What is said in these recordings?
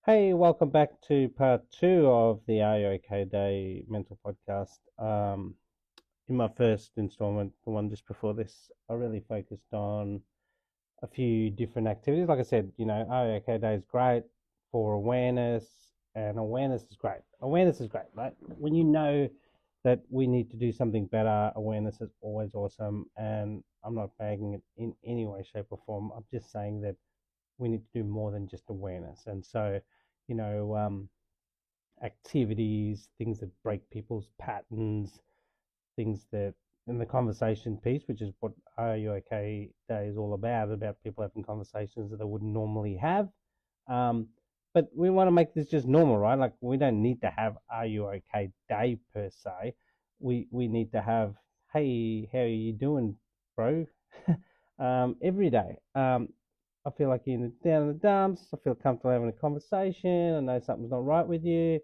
Hey, welcome back to part two of the RUOK Day mental podcast. In my first installment, the one just before this, I really focused on a few different activities. Like I said, RUOK Day is great for awareness, and awareness is great. Awareness is great, right? When you know that we need to do something better, awareness is always awesome. And I'm not bagging it in any way, shape, or form. I'm just saying that we need to do more than just awareness. And so, you know, um, activities, things that break people's patterns, things that in the conversation piece, which is what Are You Okay Day is all about people having conversations that they wouldn't normally have. Um, but we want to make this just normal, right? Like we don't need to have Are You Okay Day per se. We need to have, hey, how are you doing, bro? Every day. I feel like you're down in the dumps. I feel comfortable having a conversation. I know something's not right with you.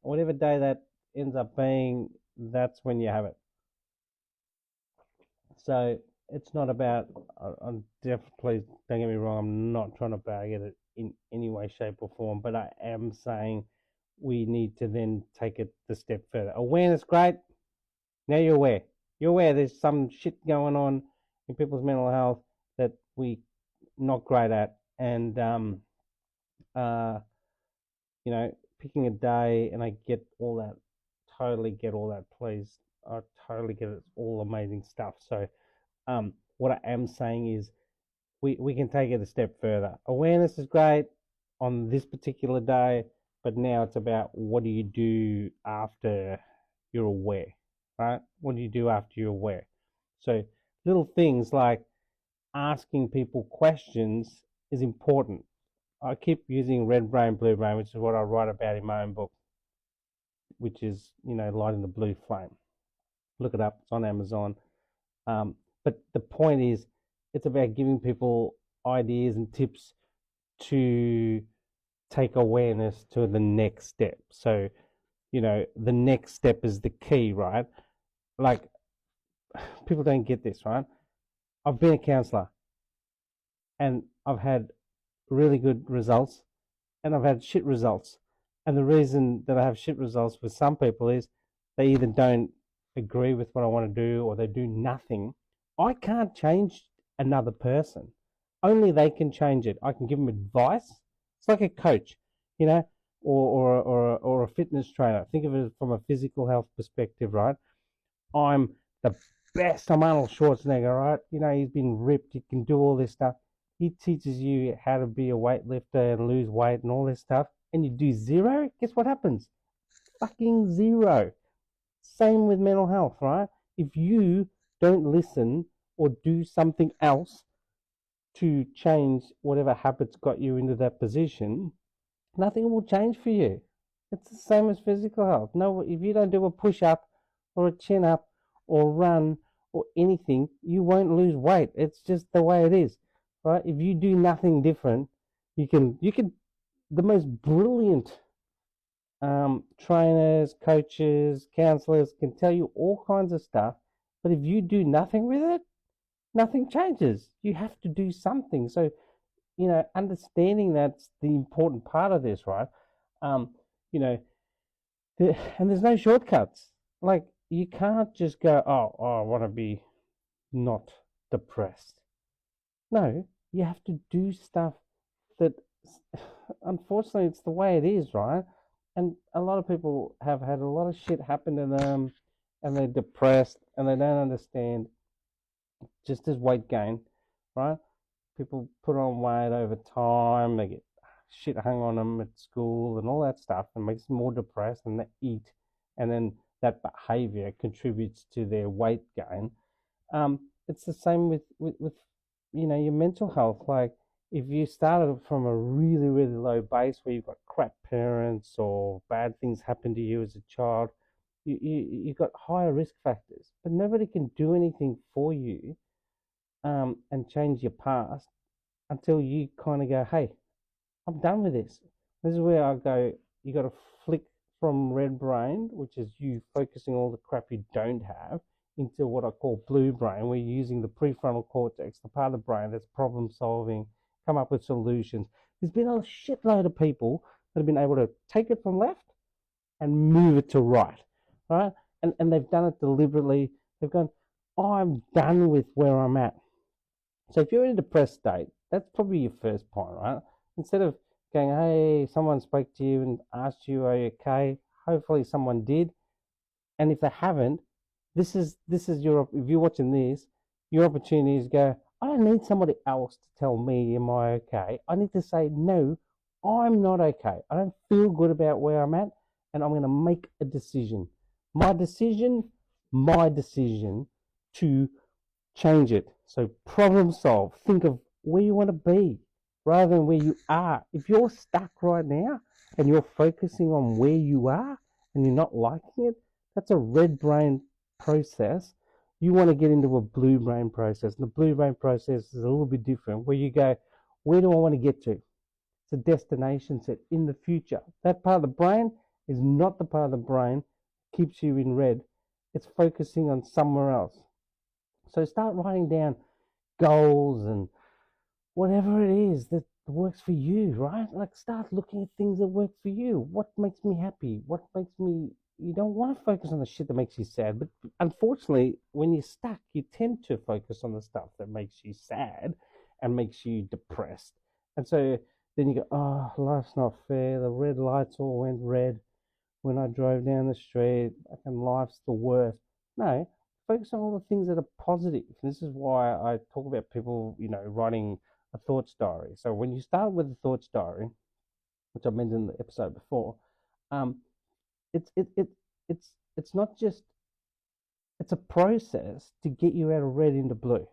Whatever day that ends up being, that's when you have it. So it's not about. I'm definitely, please don't get me wrong. I'm not trying to bag it in any way, shape, or form. But I am saying we need to then take it the step further. Awareness, great. Now you're aware. You're aware there's some shit going on in people's mental health that we not great at, and uh, picking a day, and I get all that, totally get all that, please. I totally get it. It's all amazing stuff. So, what I am saying is we can take it a step further. Awareness is great on this particular day, but now it's about what do you do after you're aware, right? What do you do after you're aware? So, little things like asking people questions is important. I keep using red brain, blue brain, which is what I write about in my own book, which is, lighting the blue flame. Look it up, it's on Amazon. But the point is, it's about giving people ideas and tips to take awareness to the next step. So, the next step is the key, right? Like, people don't get this, right? I've been a counselor and I've had really good results and I've had shit results. And the reason that I have shit results with some people is they either don't agree with what I want to do or they do nothing. I can't change another person. Only they can change it. I can give them advice. It's like a coach, you know, or a fitness trainer. Think of it from a physical health perspective, right? I'm the best. I'm Arnold Schwarzenegger, right? He's been ripped. He can do all this stuff. He teaches you how to be a weightlifter and lose weight and all this stuff. And you do zero. Guess what happens? Fucking zero. Same with mental health, right? If you don't listen or do something else to change whatever habits got you into that position, nothing will change for you. It's the same as physical health. No, if you don't do a push up or a chin up or run or anything, you won't lose weight. It's just the way it is, right? If you do nothing different, you can the most brilliant trainers, coaches, counselors can tell you all kinds of stuff, but if you do nothing with it, nothing changes. You have to do something. So understanding that's the important part of this, right? Um, you know, and there's no shortcuts. Like you can't just go, I want to be not depressed. No, you have to do stuff that, unfortunately, it's the way it is, right? And a lot of people have had a lot of shit happen to them, and they're depressed, and they don't understand. Just as weight gain, right? People put on weight over time, they get shit hung on them at school and all that stuff, and makes them more depressed, and they eat, and then that behavior contributes to their weight gain. It's the same with your mental health. Like if you started from a really really low base where you've got crap parents or bad things happen to you as a child, you've got higher risk factors, but nobody can do anything for you and change your past until you kind of go, hey, I'm done with this. This is where I go, you got to flick from red brain, which is you focusing all the crap you don't have, into what I call blue brain, where you're using the prefrontal cortex, the part of the brain that's problem solving, come up with solutions. There's been a shitload of people that have been able to take it from left and move it to right, right? And they've done it deliberately. They've gone, I'm done with where I'm at. So if you're in a depressed state, that's probably your first point, right? Instead of going, hey, someone spoke to you and asked you, are you okay? Hopefully someone did. And if they haven't, this is your, if you're watching this, your opportunity is to go, I don't need somebody else to tell me, am I okay? I need to say, no, I'm not okay. I don't feel good about where I'm at, and I'm going to make a decision. My decision, my decision to change it. So problem solve. Think of where you want to be rather than where you are. If you're stuck right now and you're focusing on where you are and you're not liking it, that's a red brain process. You want to get into a blue brain process. And the blue brain process is a little bit different where you go, where do I want to get to? It's a destination set in the future. That part of the brain is not the part of the brain that keeps you in red. It's focusing on somewhere else. So start writing down goals and whatever it is that works for you, right? Like start looking at things that work for you. What makes me happy? What makes me, you don't want to focus on the shit that makes you sad. But unfortunately, when you're stuck, you tend to focus on the stuff that makes you sad and makes you depressed. And so then you go, oh, life's not fair. The red lights all went red when I drove down the street, and life's the worst. No, focus on all the things that are positive. This is why I talk about people, writing a thoughts diary. So when you start with a thoughts diary, which I mentioned in the episode before, um, it's it, it it's not just, it's a process to get you out of red into blue.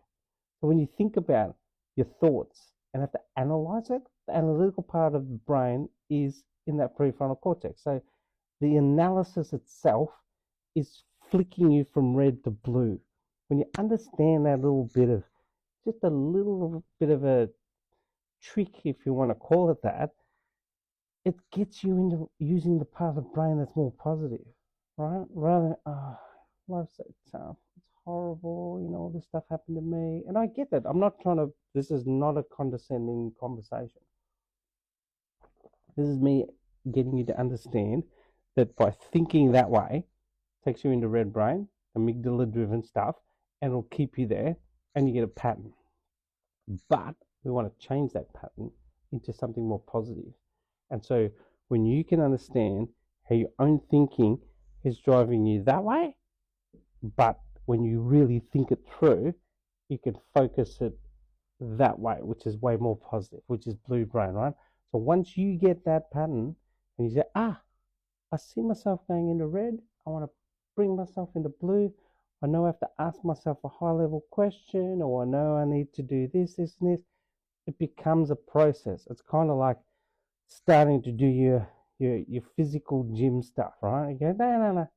So when you think about your thoughts and have to analyze it, the analytical part of the brain is in that prefrontal cortex. So the analysis itself is flicking you from red to blue. When you understand that little bit of, just a little bit of a trick, if you want to call it that, it gets you into using the part of the brain that's more positive, right? Rather than, oh, life's so tough, it's horrible, all this stuff happened to me. And I get that. I'm not trying to, this is not a condescending conversation. This is me getting you to understand that by thinking that way, takes you into red brain, amygdala driven stuff, and it'll keep you there and you get a pattern. But we want to change that pattern into something more positive. And so when you can understand how your own thinking is driving you that way, but when you really think it through, you can focus it that way, which is way more positive, which is blue brain, right? So once you get that pattern and you say, I see myself going into red, I want to bring myself into blue. I know I have to ask myself a high level question, or I know I need to do this, this, and this. It becomes a process. It's kind of like starting to do your physical gym stuff, right? You go, no.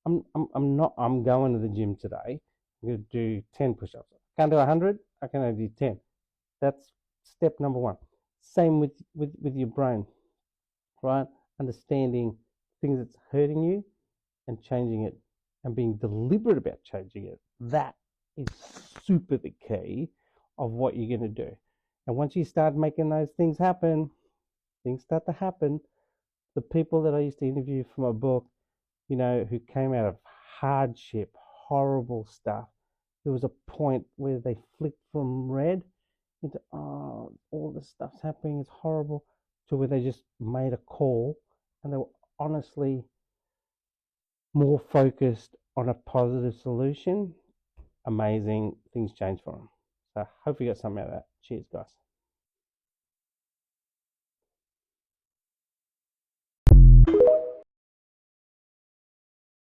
I'm not. I'm going to the gym today. I'm going to do 10 push-ups. I can't do 100. I can only do 10. That's step number one. Same with your brain, right? Understanding things that's hurting you and changing it and being deliberate about changing it. That is super the key of what you're going to do. And once you start making those things happen, things start to happen. The people that I used to interview for my book, who came out of hardship, horrible stuff, there was a point where they flicked from red into, oh, all this stuff's happening, it's horrible, to where they just made a call and they were honestly more focused on a positive solution. Amazing things change for them. So hopefully you got something out of that. Cheers, guys.